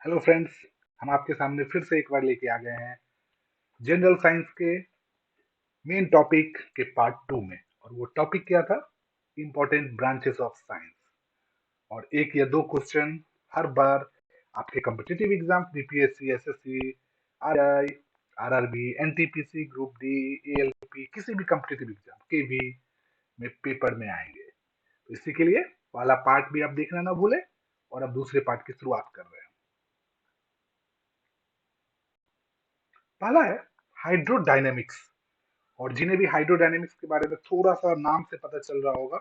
Hello friends. हम आपके सामने फिर से एक बार लेके आ गए हैं जनरल साइंस के मेन टॉपिक के पार्ट 2 में। और वो टॉपिक क्या था? Important branches of science. और एक या दो क्वेश्चन हर बार आपके competitive exam BPSC, SSC, RI, RRB, NTPC, group D, ALP, किसी भी कॉम्पिटिटिव एग्जाम के भी में पेपर में आएंगे। तो इसी के लिए पहला पार्ट भी आप देखना ना भूले। और अब दूसरे पार्ट की शुरुआत कर रहे हैं। पहला है हाइड्रोडायनेमिक्स। और जिन्हें भी हाइड्रोडायनेमिक्स के बारे में थोड़ा सा नाम से पता चल रहा होगा,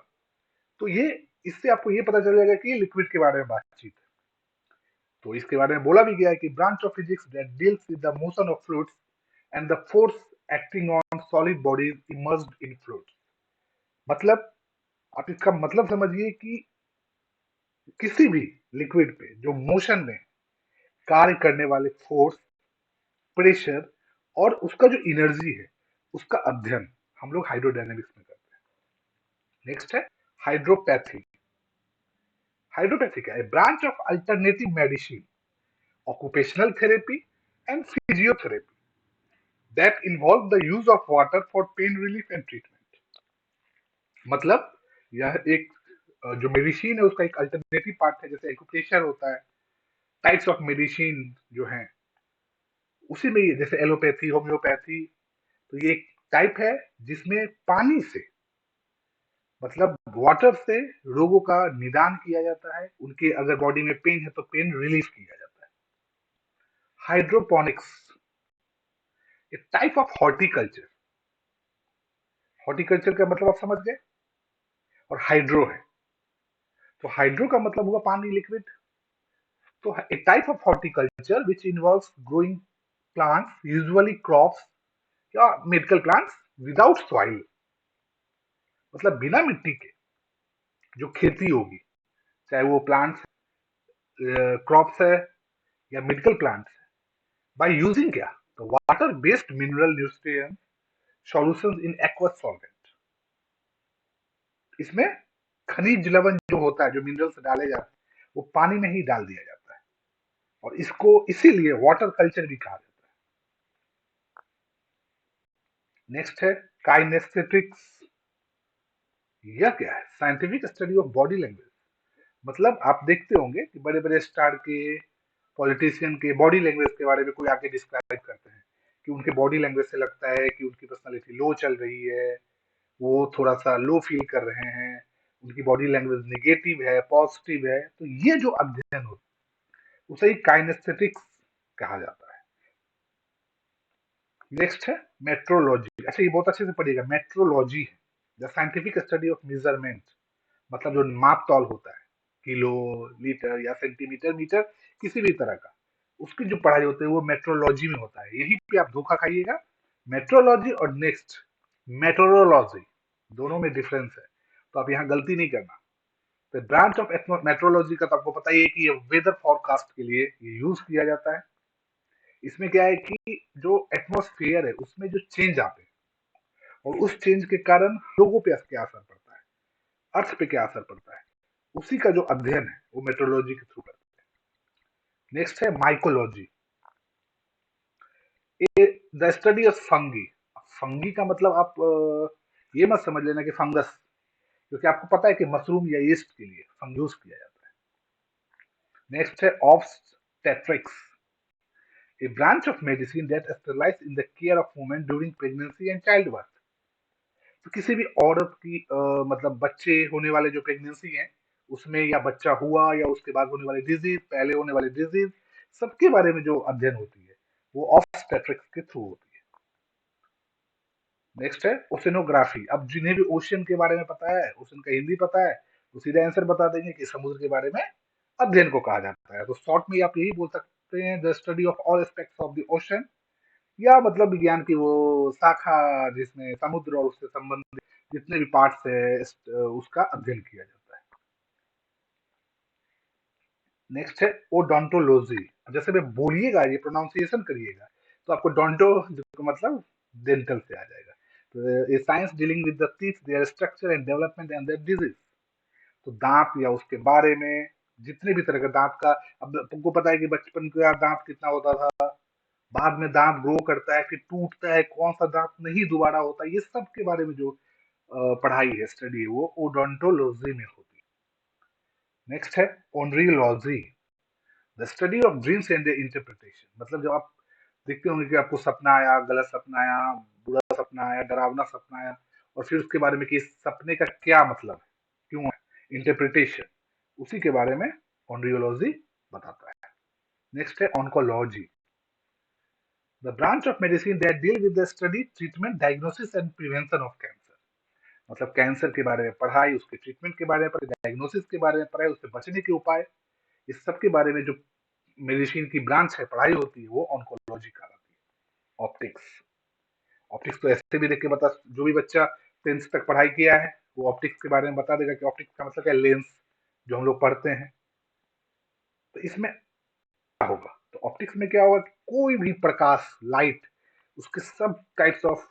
तो ये इससे आपको ये पता चल जाएगा कि ये लिक्विड के बारे में बातचीत है। तो इसके बारे में बोला भी गया है कि branch of physics that deals with the motion of fluids and the force acting on solid bodies emerged in fluids. मतलब आप इसका मतलब समझिए कि किसी भी लिक्विड पे जो मोशन में कार्य करने वाले फोर्स, प्रेशर और उसका जो एनर्जी है, उसका अध्ययन हम लोग हाइड्रोडायनेमिक्स में करते हैं। नेक्स्ट है हाइड्रोपैथी। हाइड्रोपैथी क्या है? Branch of alternative medicine, occupational therapy and physiotherapy that involve the use of water for pain relief and treatment. मतलब यह एक जो मेडिसिन है उसका एक अल्टरनेटिव पार्ट है। जैसे एक्यूप्रेशर होता है, टाइप्स ऑफ मेडिसिन जो है उसी में ये जैसे एलोपैथी, होम्योपैथी, तो ये एक टाइप है जिसमें पानी से, मतलब वाटर से रोगों का निदान किया जाता है। उनके अगर बॉडी में पेन है तो पेन रिलीफ किया जाता है। Hydroponics, A type of horticulture. Horticulture का मतलब आप समझ गए। और हाइड्रो है, तो हाइड्रो का मतलब हुआ पानी, लिक्विड। तो a type of horticulture which involves growing plants, usually crops या मेडिकल प्लांट्स विदाउट सॉइल। मतलब बिना मिट्टी के जो खेती होगी, चाहे वो प्लांट्स, क्रॉप्स है या मेडिकल प्लांट्स है, बाय यूजिंग क्या? तो water based mineral nutrient solutions in aqueous solvent. इसमें खनिज लवण जो होता है, जो मिनरल्स डाले जाते हैं, वो पानी में ही डाल दिया जाता है। और इसको इसीलिए वाटर कल्चर भी कहा जाता है। नेक्स्ट है काइनेस्थेटिक्स। यह क्या है? Scientific study of body language. मतलब आप देखते होंगे कि बड़े बड़े स्टार के, पॉलिटिशियन के बॉडी लैंग्वेज के बारे में कोई आके डिस्क्राइब करते हैं कि उनके बॉडी लैंग्वेज से लगता है कि उनकी पर्सनालिटी लो चल रही है, वो थोड़ा सा लो फील कर रहे हैं, उनकी बॉडी लैंग्वेज निगेटिव है, पॉजिटिव है। तो ये जो अध्ययन होता है उसे काइनेस्थेटिक्स कहा जाता है। नेक्स्ट है मेट्रोलॉजी। अच्छा, ये बहुत अच्छे से पढ़िएगा। मेट्रोलॉजी है the scientific study of measurement. मतलब जो माप तौल होता है, किलो, लीटर या सेंटीमीटर, मीटर, किसी भी तरह का, उसकी जो पढ़ाई होती है वो मेट्रोलॉजी में होता है। यही पे आप धोखा खाइएगा। मेट्रोलॉजी और नेक्स्ट मेट्रोलॉजी, दोनों में डिफरेंस है, तो आप यहाँ गलती नहीं करना। तो ब्रांच ऑफ मेट्रोलॉजी का तो आपको पता ही है कि ये वेदर फोरकास्ट के लिए ये यूज किया जाता है। इसमें क्या है कि जो एटमॉस्फेयर है उसमें जो चेंज आते हैं और उस चेंज के कारण लोगों पे क्या असर पड़ता है, अर्थ पे क्या असर पड़ता है, उसी का जो अध्ययन है वो मेट्रोलॉजी के थ्रू करते हैं। नेक्स्ट है mycology, the study of fungi. Fungi का मतलब आप ये मत समझ लेना कि फंगस, क्योंकि आपको पता है कि मशरूम या यीस्ट के लिए फंगूस किया जाता है। नेक्स्ट है obstetrics, a branch of medicine that specializes in the care of women during pregnancy and childbirth। तो किसी भी औरत की मतलब बच्चे होने वाले जो प्रेगनेंसी है उसमें, या बच्चा हुआ या उसके बाद होने वाली डिजीज, पहले होने वाली डिजीज, सबके बारे में जो अध्ययन होती है वो ऑब्स्टेट्रिक्स के थ्रू होती है। नेक्स्ट है ओशनोग्राफी। अब जिन्हें भी ओशन के बारे में पता है, ओशन का हिंदी पता है, तो सीधा आंसर बता देंगे कि समुद्र के बारे में अध्ययन को कहा जाता है। तो शॉर्ट में आप यही बोल सकते हैं, the study of all aspects of the ocean, या मतलब विज्ञान की वो शाखा जिसमें समुद्र और उससे संबंधित जितने भी पार्ट्स है उसका अध्ययन किया जाता है। नेक्स्ट है ओडोंटोलॉजी। जैसे मैं बोलिएगा, ये प्रोनाउंसिएशन करिएगा, तो आपको डोंटो मतलब डेंटल से आ जाएगा। तो ये science dealing with the teeth, their structure and development and their disease. तो दांत या उसके बारे में, जितने भी तरह का दांत का, अब तुमको पता है कि बचपन का दांत कितना होता था, बाद में दांत ग्रो करता है, फिर टूटता है, कौन सा दांत नहीं दोबारा होता, ये सब के बारे में जो पढ़ाई है, स्टडी है, वो ओडोंटोलॉजी में होती है। नेक्स्ट है oneirology, the study of dreams and the interpretation. मतलब जब आप देखते होंगे कि आपको सपना आया, गलत सपना आया, बुरा सपना आया, डरावना सपना आया, और फिर उसके बारे में कि इस सपने का क्या मतलब है, क्यों है, इंटरप्रिटेशन, उसी के बारे में ओनरियोलॉजी बताता है। नेक्स्ट है oncology, the branch of medicine that deal with the study, treatment, diagnosis and prevention of cancer. मतलब कैंसर के बारे में पढ़ाई, उसके ट्रीटमेंट के बारे में पढ़ाई, डायग्नोसिस के बारे में पढ़ाई, उससे बचने के उपाय, इस सब के बारे में जो मेडिसिन की ब्रांच है, पढ़ाई होती है, वो ऑन्कोलॉजी कहलाती है। ऑप्टिक्स, ऑप्टिक्स तो ऐसे भी देख के बता, जो भी बच्चा 10th तक पढ़ाई किया है वो ऑप्टिक्स के बारे में बता देगा कि ऑप्टिक्स का मतलब क्या है, लेंस जो हम लोग पढ़ते हैं। तो इसमें क्या होगा, तो ऑप्टिक्स में क्या होगा कि कोई भी प्रकाश, लाइट, उसके सब टाइप्स ऑफ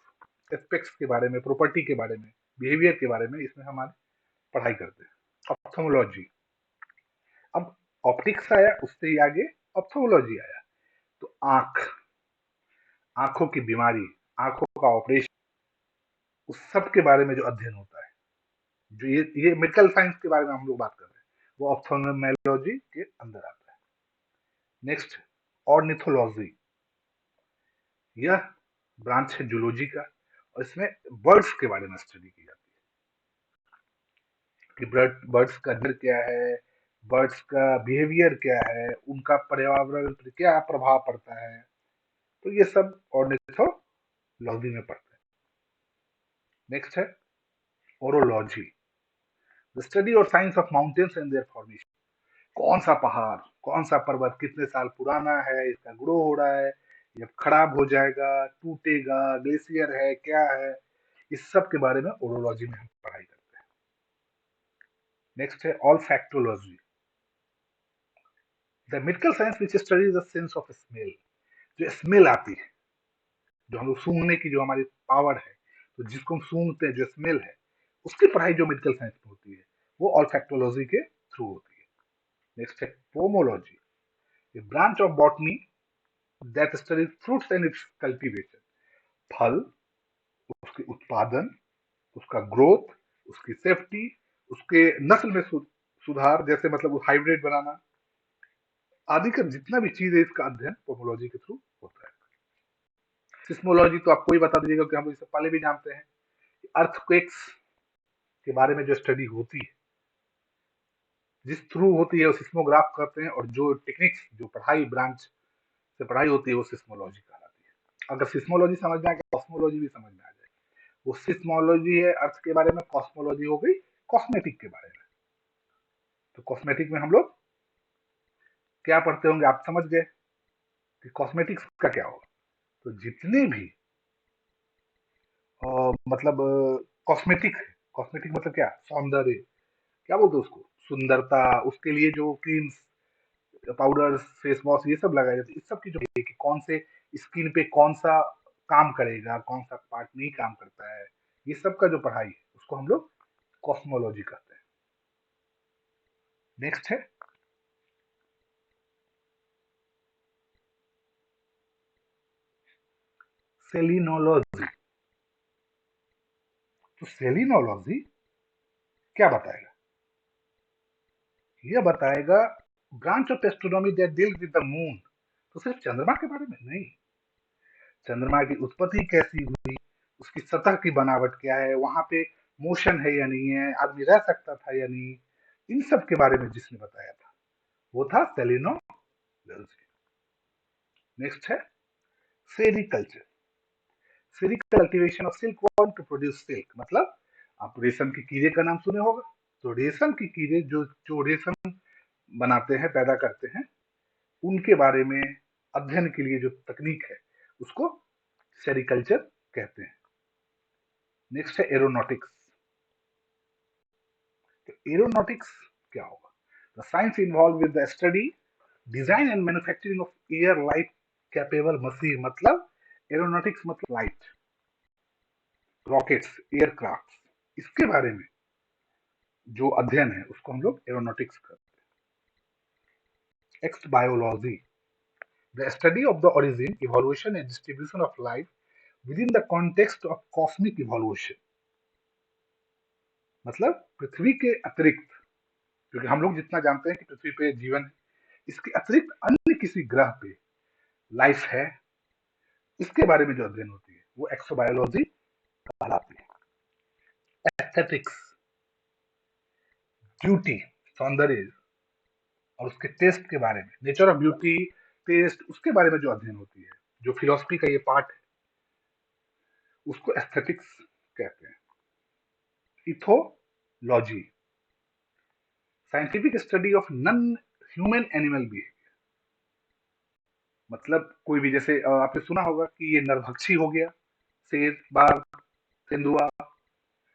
एस्पेक्ट्स के बारे में, प्रॉपर्टी के बारे में, बिहेवियर के बारे में, इसमें हमारी पढ़ाई करते हैं। ऑप्थोमोलॉजी, अब ऑप्टिक्स आया, उससे ही आगे ऑप्थोमोलॉजी आया। तो आंख, आंखों की बीमारी, आंखों का ऑपरेशन, उस सब के बारे में जो अध्ययन होता है, जो ये मेडिकल साइंस के बारे में हम लोग बात कर रहे हैं, वो ऑप्थोमेलॉजी के अंदर आता है। नेक्स्ट ऑर्निथोलॉजी, यह ब्रांच है जूलॉजी का, और इसमें बर्ड्स के बारे में स्टडी की जाती है कि बर्ड्स का घर क्या है, बर्ड्स का बिहेवियर क्या है, उनका पर्यावरण पर क्या प्रभाव पड़ता है, तो ये सब ऑर्निथोलॉजी में पढ़ते हैं। नेक्स्ट है ओरोलॉजी, द स्टडी और science of mountains and there formation. कौन सा पहाड़, कौन सा पर्वत कितने साल पुराना है, इसका ग्रो हो रहा है, ये खराब हो जाएगा, टूटेगा, ग्लेशियर है, क्या है, इस सब के बारे में ओरोलॉजी में हम पढ़ाई करते हैं। नेक्स्ट है olfactology, the medical science which studies the sense of smell. जो स्मेल आती है, जो हम लोग सूंघने की जो हमारी पावर है, तो जिसको हम सूंघते हैं, जो स्मेल है, उसकी पढ़ाई जो मेडिकल साइंस में होती है, वो ऑल्फैक्टोलॉजी के थ्रू होती है। नेक्स्ट है pomology, a branch of botany that studies fruits and its cultivation। फल, उसके उत्पादन, उसका ग्रोथ, उसकी सेफ्टी, उसके नस्ल में सुधार, जैसे मतलब हाइब्रिड बनाना, आदि का जितना भी चीज है, इसका अध्ययन पोमोलॉजी के थ्रू होता है। सिस्मोलॉजी तो आपको ही बता दीजिएगा कि हम इससे पहले भी जानते हैं, अर्थक्वेक्स के बारे में जो स्टडी होती है, जिस थ्रू होती है, वो सिस्मोग्राफ करते हैं, और जो टेक्निक्स, जो पढ़ाई ब्रांच से पढ़ाई होती है, वो सिस्मोलॉजी कहलाती है। अगर सिस्मोलॉजी समझ में आ गया, कॉस्मोलॉजी भी समझ में आ जाए। वो सिस्मोलॉजी है अर्थ के बारे में, कॉस्मोलॉजी हो गई कॉस्मेटिक के बारे में। तो कॉस्मेटिक में हम लोग क्या पढ़ते होंगे, आप समझ गए कि कॉस्मेटिक्स का क्या होगा। तो जितने भी मतलब कॉस्मेटिक, कॉस्मेटिक मतलब क्या, सौंदर्य, क्या बोलते हैं उसको, सुंदरता, उसके लिए जो क्रीम्स, पाउडर्स, फेस वॉश, ये सब लगाए जाते हैं, इस सब की जो है कि कौन से स्किन पे कौन सा काम करेगा, कौन सा पार्ट नहीं काम करता है, ये सब का जो पढ़ाई है, उसको हम लोग कॉस्मोलॉजी कहते हैं। नेक्स्ट है सेलिनोलॉजी। तो सेलिनोलॉजी क्या बताएगा, यह बताएगा branch of astronomy that deal with the moon. तो सिर्फ चंद्रमा के बारे में नहीं, चंद्रमा की उत्पत्ति कैसी हुई, उसकी सतह की बनावट क्या है, वहां पे मोशन है या नहीं है, आदमी रह सकता था या नहीं, इन सब के बारे में जिसने बताया था, वो था सेलिनोलॉजी। नेक्स्ट है sericulture, sericultivation of silkworm to produce silk. मतलब आप रेशम के कीड़े का नाम सुने होगा, तो रेशम के कीड़े जो जो रेशम बनाते हैं, पैदा करते हैं, उनके बारे में अध्ययन के लिए जो तकनीक है, उसको सेरिकल्चर कहते हैं। नेक्स्ट है एरोनॉटिक्स। तो एरोनॉटिक्स क्या होगा, the science involve with the study, design and manufacturing of air light capable machine. मतलब एरोनॉटिक्स मतलब लाइट, रॉकेट्स, एयरक्राफ्ट, इसके बारे में जो अध्ययन है, उसको हम लोग एरोनॉटिक्स करते हैं। Exobiology, the study of the origin, evolution and distribution of life within the context of cosmic evolution. मतलब पृथ्वी के अतिरिक्त, क्योंकि हम लोग जितना जानते हैं कि पृथ्वी पे जीवन है, इसके अतिरिक्त अन्य किसी ग्रह पे लाइफ है, इसके बारे में जो अध्ययन होती है वो एक्सोबायोलॉजी कहलाती है। एस्थेटिक्स, ब्यूटी, सौंदर्य और उसके टेस्ट के बारे में, नेचर ऑफ ब्यूटी, टेस्ट, उसके बारे में जो अध्ययन होती है, जो फिलोसफी का ये पार्ट है, उसको एस्थेटिक्स कहते हैं। Ethology, scientific study of non human animal behaviour, मतलब कोई भी, जैसे आपने सुना होगा कि ये नरभक्षी हो गया, शेर, बाघ, तेंदुआ,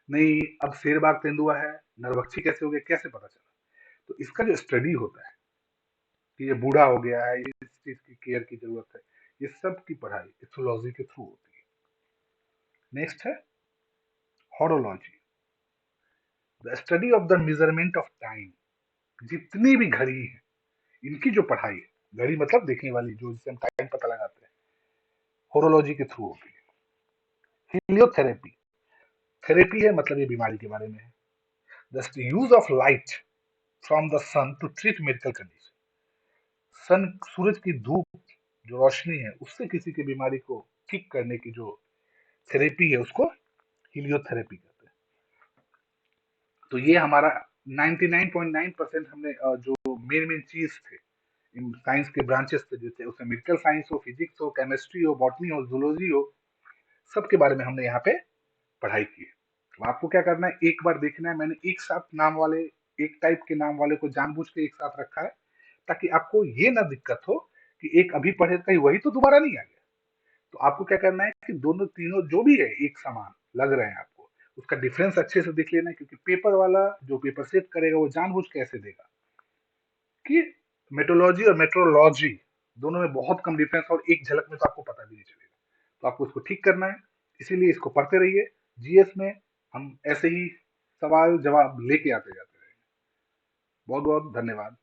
नहीं अब शेर, बाघ, तेंदुआ है, नरभक्षी कैसे हो गया, कैसे पता चला? तो इसका जो स्टडी होता है कि ये बूढ़ा हो गया है, इस चीज की केयर की जरूरत है, ये सब की पढ़ाई इथोलॉजी के थ्रू होती है। नेक्स्ट है horology, the study of the measurement of time, जितनी भी घड़ी है इनकी जो पढ़ाई है, घड़ी मतलब देखने वाली, जो जिससे हम टाइम पता लगाते हैं, होरोलॉजी के थ्रू होती है। हीलियोथेरेपी, थेरेपी है मतलब ये बीमारी के बारे में है। The use of light from the sun to treat medical condition, sun, सूरज की धूप, जो रोशनी है, उससे किसी की बीमारी को ठीक करने की जो थेरेपी है उसको हीलियोथेरेपी कहते हैं। तो ये हमारा 99.9% हमने जो मेन मेन चीज थे, साइंस के ब्रांचेस थे, जैसे उसमें मेडिकल साइंस हो, फिजिक्स हो, केमिस्ट्री हो, बॉटनी हो, जूलॉजी हो, सबके बारे में हमने यहाँ पे पढ़ाई की है। तो आपको क्या करना है, एक बार देखना है, मैंने एक साथ नाम वाले, एक टाइप के नाम वाले को जानबूझ के एक साथ रखा है, ताकि आपको ये ना दिक्कत हो कि एक अभी पढ़े कहीं वही तो दोबारा नहीं आ गया। तो आपको क्या करना है कि दोनों तीनों जो भी है एक समान लग रहे हैं आपको, उसका डिफरेंस अच्छे से देख लेना है, क्योंकि पेपर वाला जो पेपर सेट करेगा वो जानबूझ के ऐसे देगा कि मेट्रोलॉजी और मेट्रोलॉजी दोनों में बहुत कम डिफरेंस, और एक झलक में तो आपको पता भी नहीं चलेगा। तो आपको इसको ठीक करना है, इसीलिए इसको पढ़ते रहिए। जीएस में हम ऐसे ही सवाल जवाब लेके आते जाते रहेंगे। बहुत बहुत धन्यवाद।